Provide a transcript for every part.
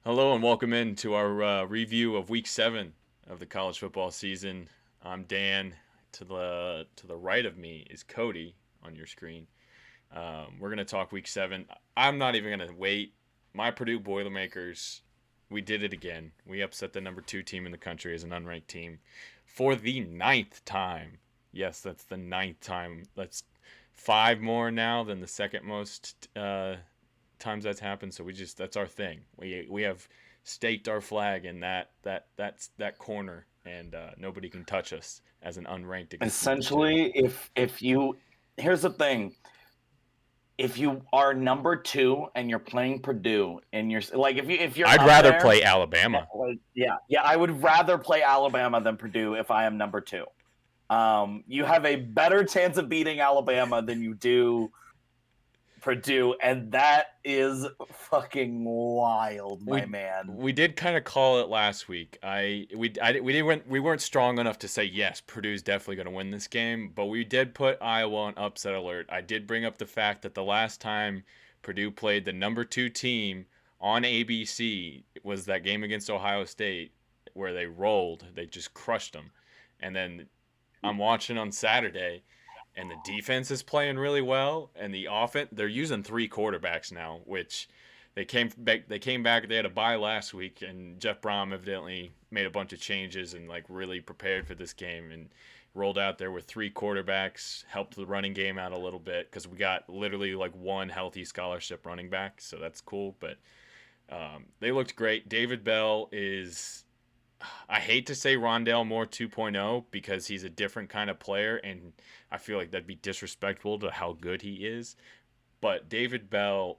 Hello and welcome into our review of Week 7 of the college football season. I'm Dan. To the right of me is Cody on your screen. We're gonna talk Week 7. I'm not even gonna wait. My Purdue Boilermakers, we did it again. We upset the number 2 team in the country as an unranked team for the ninth time. Yes, that's the ninth time. That's 5 more now than the second most times that's happened. So that's our thing. We have staked our flag in that corner, and nobody can touch us as an unranked against number 2. Essentially, if you here's the thing. If you are number 2 and you're playing Purdue and if you're I'd up rather there, play Alabama. yeah, I would rather play Alabama than Purdue if I am number 2. You have a better chance of beating Alabama than you do Purdue, and that is fucking wild, my we man. we did kind of call it last week. We weren't strong enough to say yes, Purdue's definitely going to win this game, but we did put Iowa on upset alert. I did bring up the fact that the last time Purdue played the number 2 team on ABC was that game against Ohio State where they rolled, they just crushed them. And then I'm watching on Saturday and the defense is playing really well and the offense, they're using 3 quarterbacks now, which they came back. They had a bye last week, and Jeff Brom evidently made a bunch of changes and like really prepared for this game and rolled out there with 3 quarterbacks, helped the running game out a little bit because we got literally like one healthy scholarship running back, so that's cool. But they looked great. David Bell is. I hate to say Rondale Moore 2.0 because he's a different kind of player, and I feel like that'd be disrespectful to how good he is. But David Bell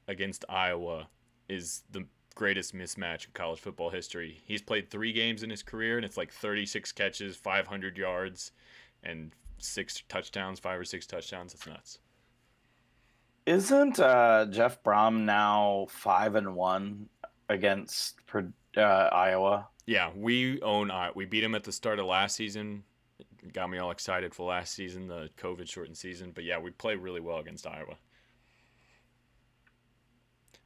against Iowa is the greatest mismatch in college football history. He's played 3 games in his career, and it's like 36 catches, 500 yards, and 6 touchdowns, 5 or 6 touchdowns. That's nuts. Isn't Jeff Brom now 5-1 against Iowa? Yeah, we own. We beat him at the start of last season. It got me all excited for last season, the COVID shortened season. But yeah, we play really well against Iowa.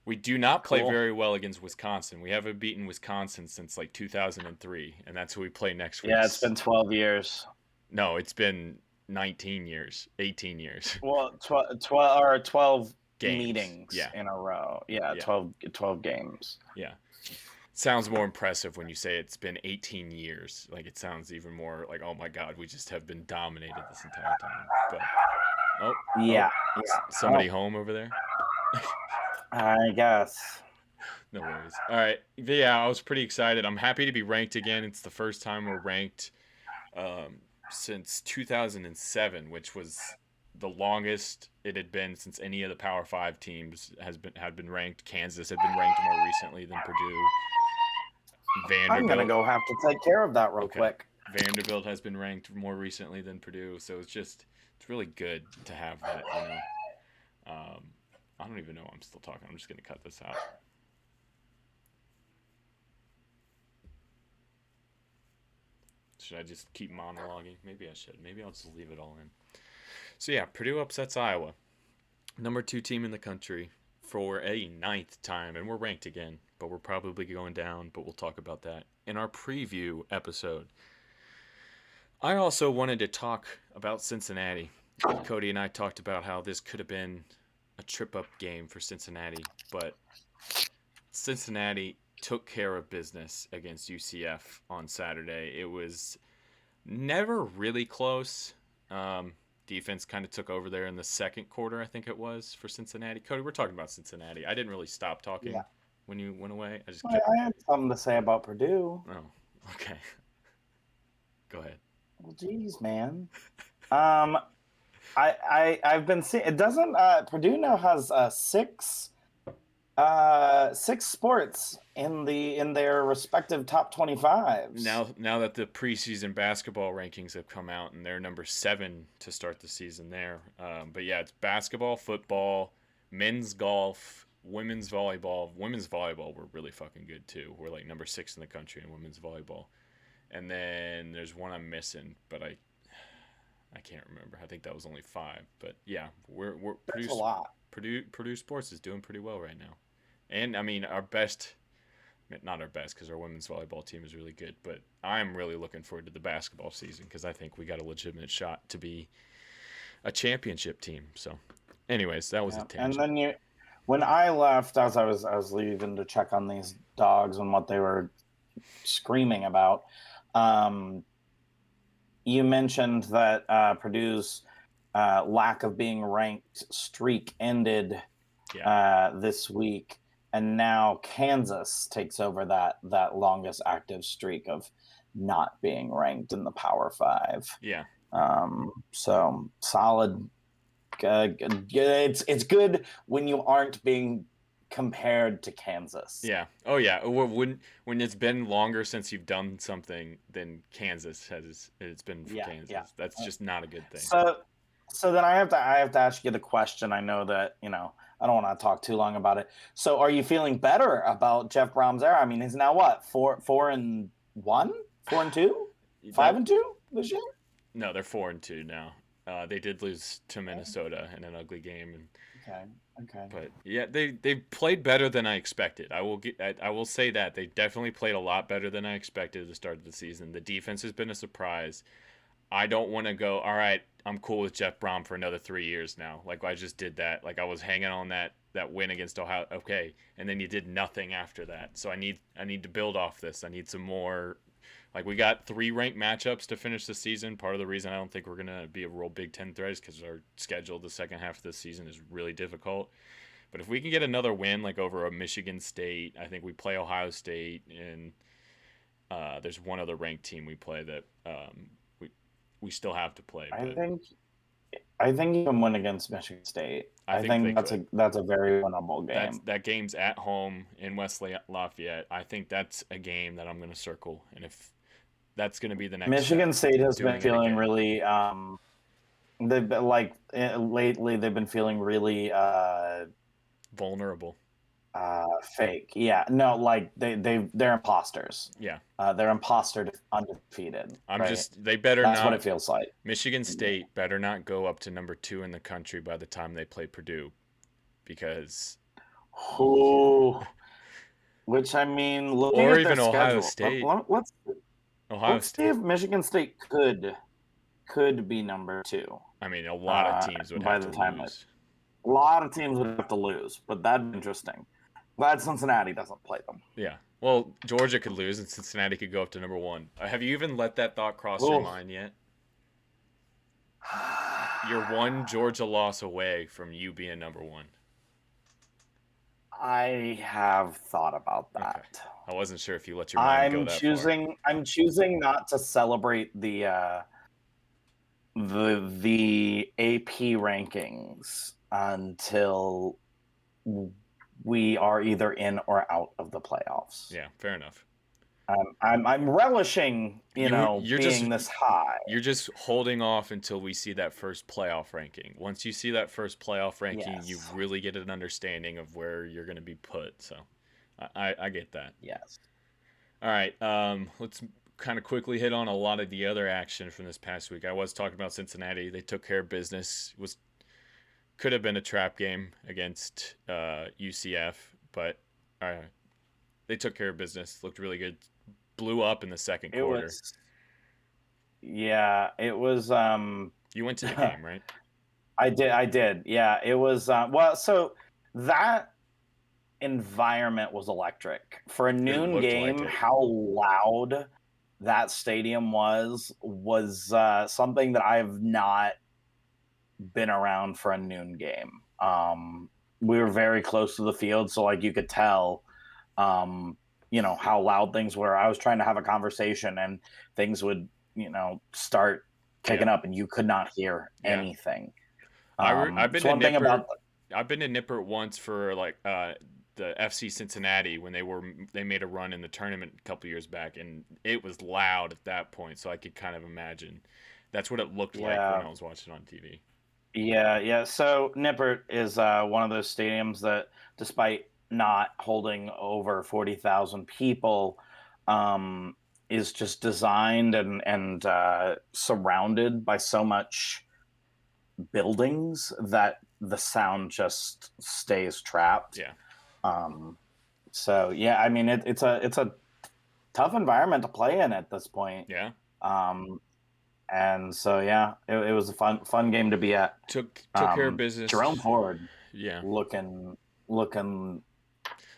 We do not play Cool. very well against Wisconsin. We haven't beaten Wisconsin since like 2003, and that's who we play next week. Yeah, it's been 12 years. No, it's been 19 years, 18 years. Well, 12 Games. meetings Yeah. in a row. Yeah, Yeah. 12 games. Yeah. Sounds more impressive when you say it's been 18 years. Like it sounds even more like, oh my God, we just have been dominated this entire time. But oh, Yeah, somebody home over there. I guess. No worries. All right. Yeah, I was pretty excited. I'm happy to be ranked again. It's the first time we're ranked since 2007, which was the longest it had been since any of the Power Five teams had been ranked. Kansas had been ranked more recently than Purdue. I'm gonna Vanderbilt. go have to take care of that real Okay. quick. Vanderbilt has been ranked more recently than Purdue, so it's really good to have that. I don't even know why I'm still talking. I'm just gonna cut this out. Should I just keep monologuing? Maybe I should. Maybe I'll just leave it all in. So yeah, Purdue upsets Iowa, number 2 team in the country for a ninth time, and we're ranked again, but we're probably going down. But we'll talk about that in our preview episode. I also wanted to talk about Cincinnati. Cody and I talked about how this could have been a trip up game for Cincinnati, but Cincinnati took care of business against UCF on Saturday. It was never really close. Defense kind of took over there in the second quarter, I think it was, for Cincinnati. Cody, we're talking about Cincinnati. I didn't really stop talking Yeah, when you went away. I just I, kept. I had something to say about Purdue. Oh, okay. Go ahead. Well, geez, man. Um, I've been seeing it doesn't Purdue now has six sports in their respective top 25s. Now that the preseason basketball rankings have come out and they're number 7 to start the season there. But yeah, it's basketball, football, men's golf, women's volleyball. Women's volleyball were really fucking good too. We're like number 6 in the country in women's volleyball. And then there's one I'm missing, but I can't remember. I think that was only 5. But yeah, we're That's a lot. Purdue sports is doing pretty well right now. And I mean, our best not our best because our women's volleyball team is really good, but I'm really looking forward to the basketball season because I think we got a legitimate shot to be a championship team. So, anyways, that was a Yeah. And tangent. then when I left, as I was leaving to check on these dogs and what they were screaming about, um, you mentioned that Purdue's lack of being ranked streak ended Yeah. this week, and now Kansas takes over that longest active streak of not being ranked in the Power Five. Yeah. So solid. It's good when you aren't being compared to Kansas. Yeah. Oh yeah. When it's been longer since you've done something than Kansas has, it's been for Yeah, yeah. Kansas. That's just not a good thing. So so then I have to ask you the question. I know that I don't want to talk too long about it. So are you feeling better about Jeff Brom's era? I mean, he's now what, 4-1, 4-2, five That and two this year? No, they're 4-2 now. They did lose to Minnesota in an ugly game, Okay, okay. but yeah, they played better than I expected. I will say that they definitely played a lot better than I expected at the start of the season. The defense has been a surprise. I don't want to go, all right, I'm cool with Jeff Brom for another 3 years now. Like I just did that. Like I was hanging on that win against Ohio. Okay, and then you did nothing after that. So I need to build off this. I need some more. Like we got 3 ranked matchups to finish the season. Part of the reason I don't think we're gonna be a real Big Ten threat is because our schedule the second half of the season is really difficult. But if we can get another win like over a Michigan State, I think we play Ohio State, and there's one other ranked team we play that we still have to play. I But think I think you can win against Michigan State. I I think they think could. that's a very winnable That's game. that game's at home in West Lafayette. I think that's a game that I'm going to circle, and if that's going to be the next step, Michigan State has been doing it feeling again. really they've been lately they've been feeling really Vulnerable. fake. Yeah, no, like they're imposters. Yeah. They're imposter undefeated, I'm right? just they better That's what not it feels like. Michigan State better not go up to number 2 in the country by the time they play Purdue because Who? Which I mean, looking or at their even Ohio schedule, State. let's Ohio let's see State. if Michigan State could be number two. I mean, a lot of teams would By have the to time that lose. a lot of teams would have to lose, but that'd be interesting. Glad Cincinnati doesn't play them. Yeah. Well, Georgia could lose and Cincinnati could go up to number 1. Have you even let that thought cross your Oh. mind yet? You're one Georgia loss away from you being number 1. I have thought about Okay. that. I wasn't sure if you let your mind go that far. I'm choosing not to celebrate the AP rankings until we are either in or out of the playoffs. Yeah, fair enough. I'm relishing, You're just being this high. you're just holding off until we see that first playoff ranking. Once you see that first playoff ranking, you Yes. really get an understanding of where you're going to be put. So, I get that. Yes. All right, let's kind of quickly hit on a lot of the other action from this past week. I was talking about Cincinnati. They took care of business. Could have been a trap game against UCF, but they took care of business. Looked really good. Blew up in the second It quarter. was. Yeah, it was. You went to the game, right? I did. Yeah, it was. Well, so that environment was electric for a It noon looked like game. it. How loud that stadium was something that I have not been around for a noon game. We were very close to the field, so like you could tell, how loud things were. I was trying to have a conversation, and things would, start kicking Yeah. up, and you could not hear Yeah. anything. I've been So to one thing Nippert. about I've been to Nippert once for like the FC Cincinnati when they made a run in the tournament a couple years back, and it was loud at that point. So I could kind of imagine that's what it looked like when yeah, I was watching on TV. yeah. So Nippert is one of those stadiums that, despite not holding over 40,000 people, um, is just designed and surrounded by so much buildings that the sound just stays trapped. Yeah. Um, So yeah, I mean it's a tough environment to play in at this point. Yeah. Um, and so yeah, it was a fun game to be at. Took care of business. Jerome Ford Yeah. looking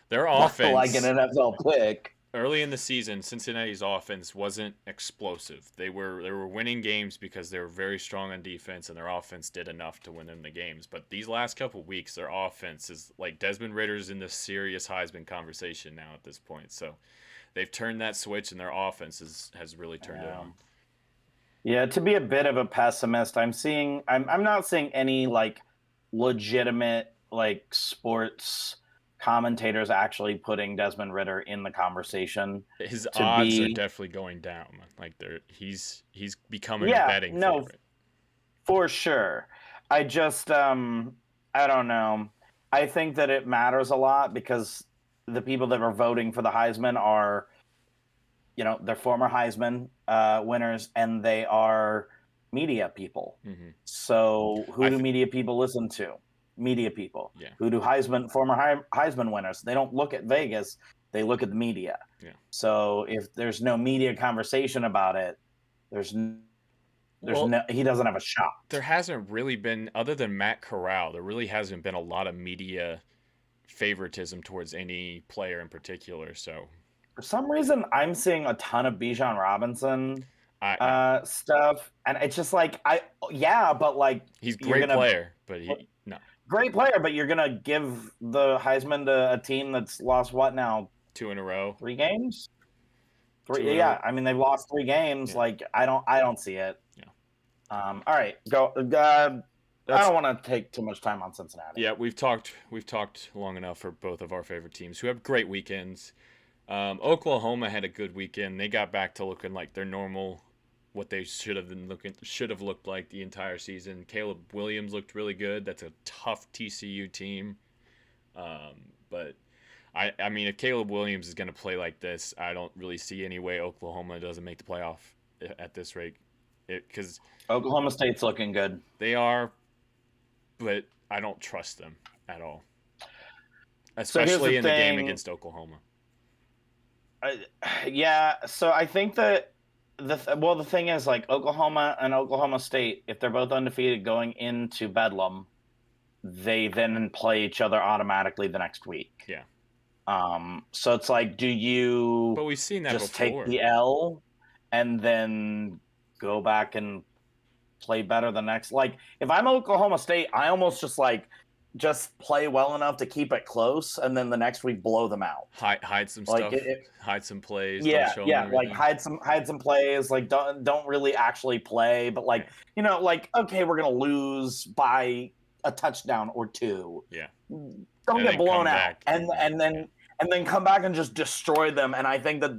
Their like an offense NFL pick. early in the season, Cincinnati's offense wasn't explosive. They were winning games because they were very strong on defense, and their offense did enough to win them the games. But these last couple weeks, their offense is like Desmond Ritter's in the serious Heisman conversation now at this point. So they've turned that switch, and their offense has really turned it on. Yeah, to be a bit of a pessimist, I'm not seeing any like legitimate like sports commentators actually putting Desmond Ritter in the conversation His to odds are be. definitely going down. Like he's becoming a Yeah, betting no, favorite. for sure. I just I don't know. I think that it matters a lot because the people that are voting for the Heisman are, they're former Heisman winners, and they are media people. Mm-hmm. So who I do th- media people listen to? Media people. yeah, Who do former Heisman winners? They don't look at Vegas. They look at the media. yeah. So if there's no media conversation about it, there's Well, he doesn't have a shot. there hasn't really been, other than Matt Corral, there really hasn't been a lot of media favoritism towards any player in particular. So For some reason, I'm seeing a ton of Bijan Robinson yeah, stuff, and it's just like yeah, but like he's a you're great gonna player, but he no great player, but you're gonna give the Heisman to a team that's lost what now? 2 in a row, 3 games? two Three, in a row. yeah. I mean, they've lost 3 games. Yeah, Like I don't see it. yeah. All right, go. I That's don't want to take too much time on Cincinnati. yeah. We've talked long enough for both of our favorite teams who have great weekends. Oklahoma had a good weekend. They got back to looking like their normal, what they should have looked like the entire season. Caleb Williams looked really good. That's a tough TCU team. But I mean, if Caleb Williams is going to play like this, I don't really see any way Oklahoma doesn't make the playoff at this rate. Because Oklahoma State's looking good. they are, but I don't trust them at all, So here's especially the in the game thing. against Oklahoma. Yeah, so I think that the thing is, like, Oklahoma and Oklahoma State, if they're both undefeated going into Bedlam, they then play each other automatically the next week. Yeah. So it's like, do you But we've seen that just before. take the L and then go back and play better the next? Like, if I'm Oklahoma State, I almost just play well enough to keep it close, and then the next week blow them out. Hide some Like stuff, hide some plays. Don't yeah, show them yeah, like everything. hide some plays, like don't really actually play, but like, like, okay, we're gonna lose by a touchdown or two. Yeah. Don't And get then blown come out, back and then come back and just destroy them. And I think that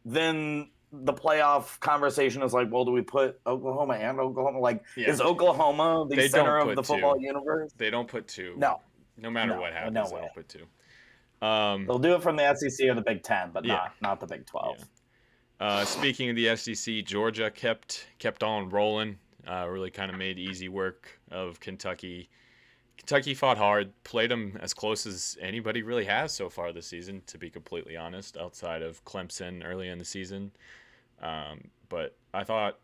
then the playoff conversation is like, well, do we put Oklahoma and Oklahoma? Like, Yeah. is Oklahoma the They center don't of put the football two. universe? They don't put two. No, No matter no, what no happens, they way. don't put two. They'll do it from the SEC or the Big Ten, but Yeah. not the Big 12. Yeah. Speaking of the SEC, Georgia kept on rolling. Really kind of made easy work of Kentucky. Kentucky fought hard, played them as close as anybody really has so far this season, to be completely honest, outside of Clemson early in the season. But I thought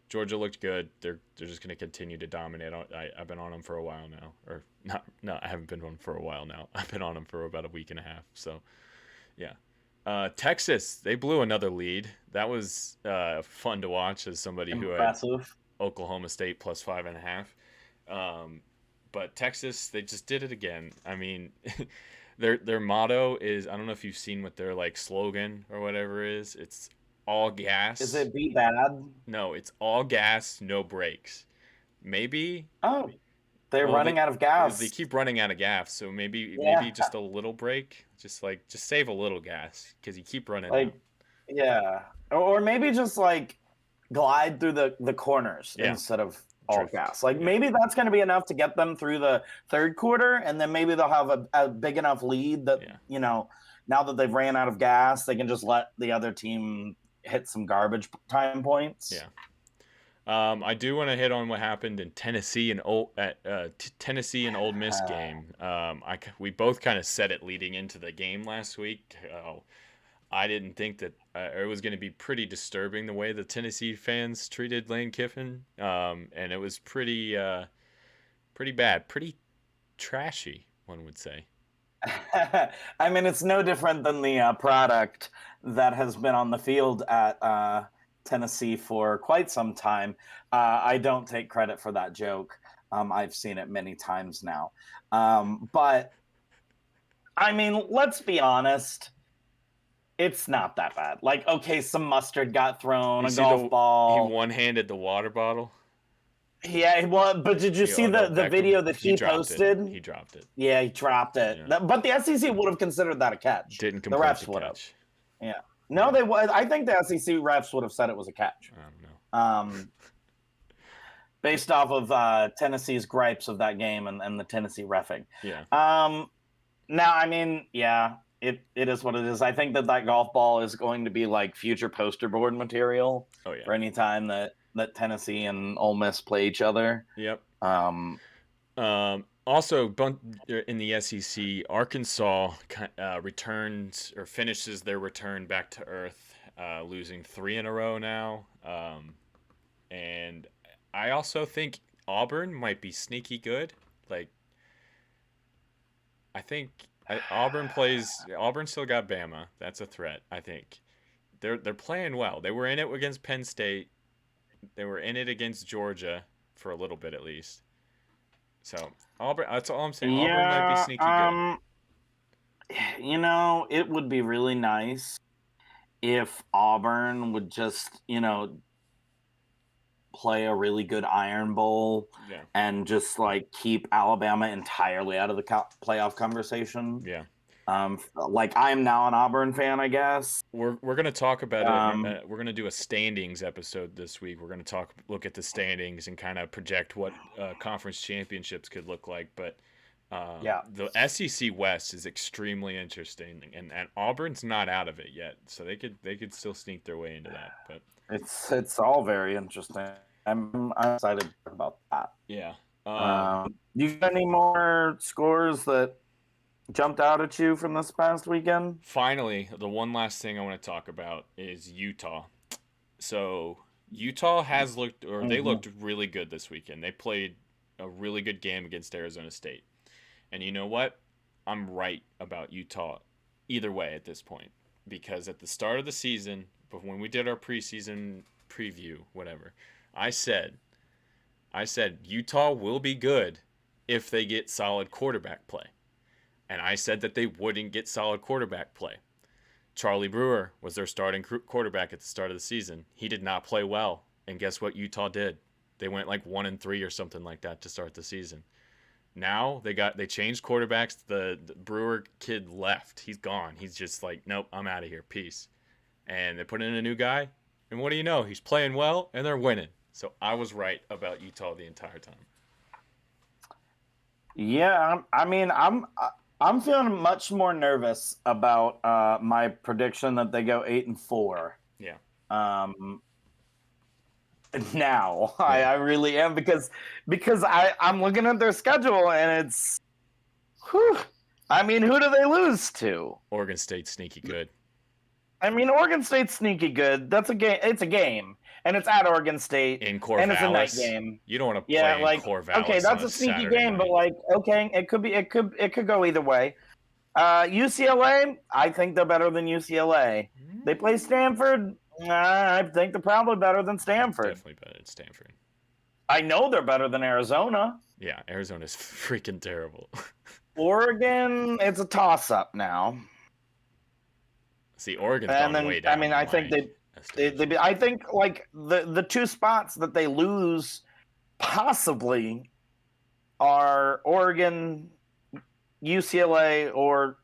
Georgia looked good. They're just going to continue to dominate. I've been on them for a while now, or not? No, I haven't been on for a while now. I've been on them for about a week and a half. So, yeah. Texas, they blew another lead. That was fun to watch as somebody who had Impressive. Oklahoma State plus 5.5. But Texas, they just did it again. I mean, their motto is, I don't know if you've seen what their like slogan or whatever is. It's all gas. Is it be bad? No, it's all gas, no brakes. Maybe. Oh, they're running out of gas. They keep running out of gas, so maybe just a little brake, just save a little gas because you keep running out. Yeah, or maybe just like glide through the corners instead of all gas. Like maybe that's going to be enough to get them through the third quarter, and then maybe they'll have a big enough lead that now that they've ran out of gas, they can just let the other team hit some garbage time points. Yeah. I do want to hit on what happened in Tennessee and Tennessee and Ole Miss game. We both kind of said it leading into the game last week. I didn't think that it was going to be pretty disturbing the way the Tennessee fans treated Lane Kiffin, and it was pretty bad, pretty trashy, one would say. I mean, it's no different than the product that has been on the field at Tennessee for quite some time. I don't take credit for that joke. I've seen it many times now. But I mean, let's be honest. It's not that bad. Like, okay, some mustard got thrown, You a see golf he ball. one-handed the water bottle. Yeah, well, but did you see Oh no, the Beckham. video that He he dropped it. posted? He dropped it. Yeah, he dropped it. Yeah, But the SEC would have considered that a catch. didn't The complete the refs would have. catch. Yeah. No, Yeah, they would. I think the SEC refs would have said it was a catch. I don't know. Um, based off of Tennessee's gripes of that game and the Tennessee reffing. Yeah. Now, I mean, yeah, it is what it is. I think that golf ball is going to be like future poster board material Oh yeah. for any time that Tennessee and Ole Miss play each other. Yep. Um, Also, in the SEC, Arkansas returns or finishes their return back to earth, losing 3 in a row now. And I also think Auburn might be sneaky good. Like, I think Auburn still got Bama. That's a threat. I think they're playing well. They were in it against Penn State. They were in it against Georgia for a little bit at least. So Auburn. That's all I'm saying. Auburn might be yeah, sneaky good. it would be really nice if Auburn would just, play a really good Iron Bowl Yeah. and just like keep Alabama entirely out of the playoff conversation. Yeah. Like I'm now an Auburn fan, I guess. We're gonna talk about it. Um, We're gonna do a standings episode this week. We're gonna look at the standings and kind of project what conference championships could look like. But yeah, the SEC West is extremely interesting, and Auburn's not out of it yet, so they could still sneak their way into that. But it's all very interesting. I'm excited about that. yeah. You got any more scores that jumped out at you from this past weekend? Finally, the one last thing I want to talk about is Utah. So Utah has looked, or they looked really good this weekend. They played a really good game against Arizona State. And you know what? I'm right about Utah either way at this point. Because at the start of the season, but when we did our preseason preview, whatever, I said Utah will be good if they get solid quarterback play. And I said that they wouldn't get solid quarterback play. Charlie Brewer was their starting quarterback at the start of the season. He did not play well. And guess what Utah did? They went like 1-3 or something like that to start the season. Now they changed quarterbacks. The Brewer kid left. He's gone. He's just like, nope, I'm out of here. Peace. And they put in a new guy. And what do you know? He's playing well and they're winning. So I was right about Utah the entire time. Yeah, I mean, I'm feeling much more nervous about my prediction that they go 8-4. Yeah. Now Yeah. I really am because I'm looking at their schedule and it's, whew, I mean, who do they lose to? Oregon State sneaky good. I mean, Oregon State's sneaky good. That's a game. It's a game, and it's at Oregon State, In Corvallis. and it's a night game. You don't want to Yeah, play like in Corvallis. okay, that's on a sneaky Saturday game, night. but like okay, it could go either way. UCLA, I think they're better than UCLA. They play Stanford. I think they're probably better than Stanford. Definitely better than Stanford. I know they're better than Arizona. Yeah, Arizona's freaking terrible. Oregon, it's a toss-up now. See, Oregon's And gone then, way down. I mean, I think I think like the two spots that they lose possibly are Oregon, UCLA, or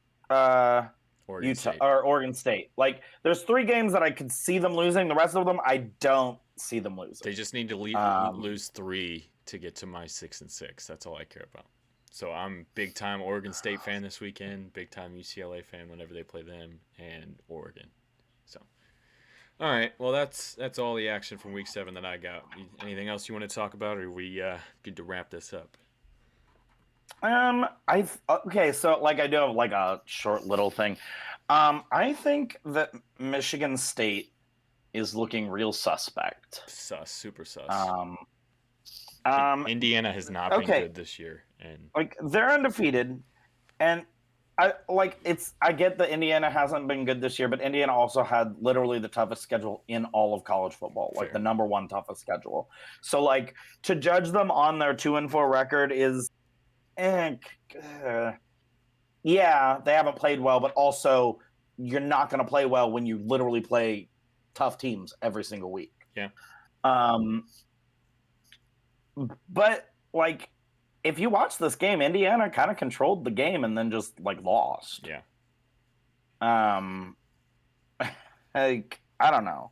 Oregon Utah State. or Oregon State. Like, there's 3 games that I could see them losing. The rest of them, I don't see them losing. They just need to lose 3 to get to my 6-6. That's all I care about. So I'm big time Oregon State fan this weekend, big time UCLA fan whenever they play them, and Oregon. So All right. Well, that's all the action from week 7 that I got. Anything else you want to talk about, or are we good to wrap this up? I've okay, so like I do have like a short little thing. I think that Michigan State is looking real suspect. Sus, super sus. Um, um, Indiana has not been okay, good this year, and like they're undefeated, and I get that Indiana hasn't been good this year, but Indiana also had literally the toughest schedule in all of college football, like the fair. number one toughest schedule. So like to judge them on their 2-4 record is, eh, uh, yeah, they haven't played well, but also you're not going to play well when you literally play tough teams every single week. Yeah, Um, but like if you watch this game, Indiana kind of controlled the game and then just like lost. yeah. Um, like I don't know.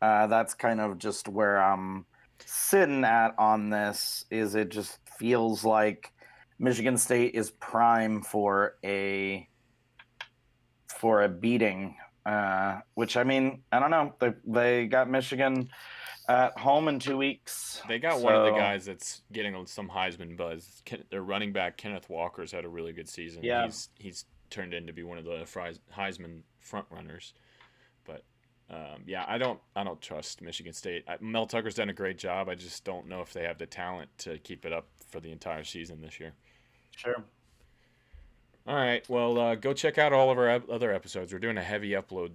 That's kind of just where I'm sitting at on this. Is it just feels like Michigan State is prime for a beating. Which I mean, I don't know. They got Michigan at home in 2 weeks, They got one of the so guys that's getting some Heisman buzz. Their running back Kenneth Walker's had a really good season. yeah, He's turned into be one of the Heisman front runners. But yeah, I don't trust Michigan State. Mel Tucker's done a great job. I just don't know if they have the talent to keep it up for the entire season this year. sure. All right, well, go check out all of our other episodes. We're doing a heavy upload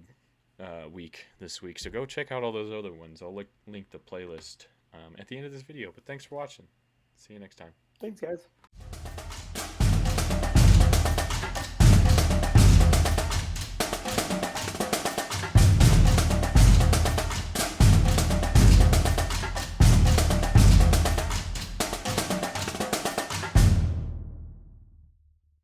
week this week, so go check out all those other ones. I'll link the playlist at the end of this video. But thanks for watching. See you next time. Thanks, guys.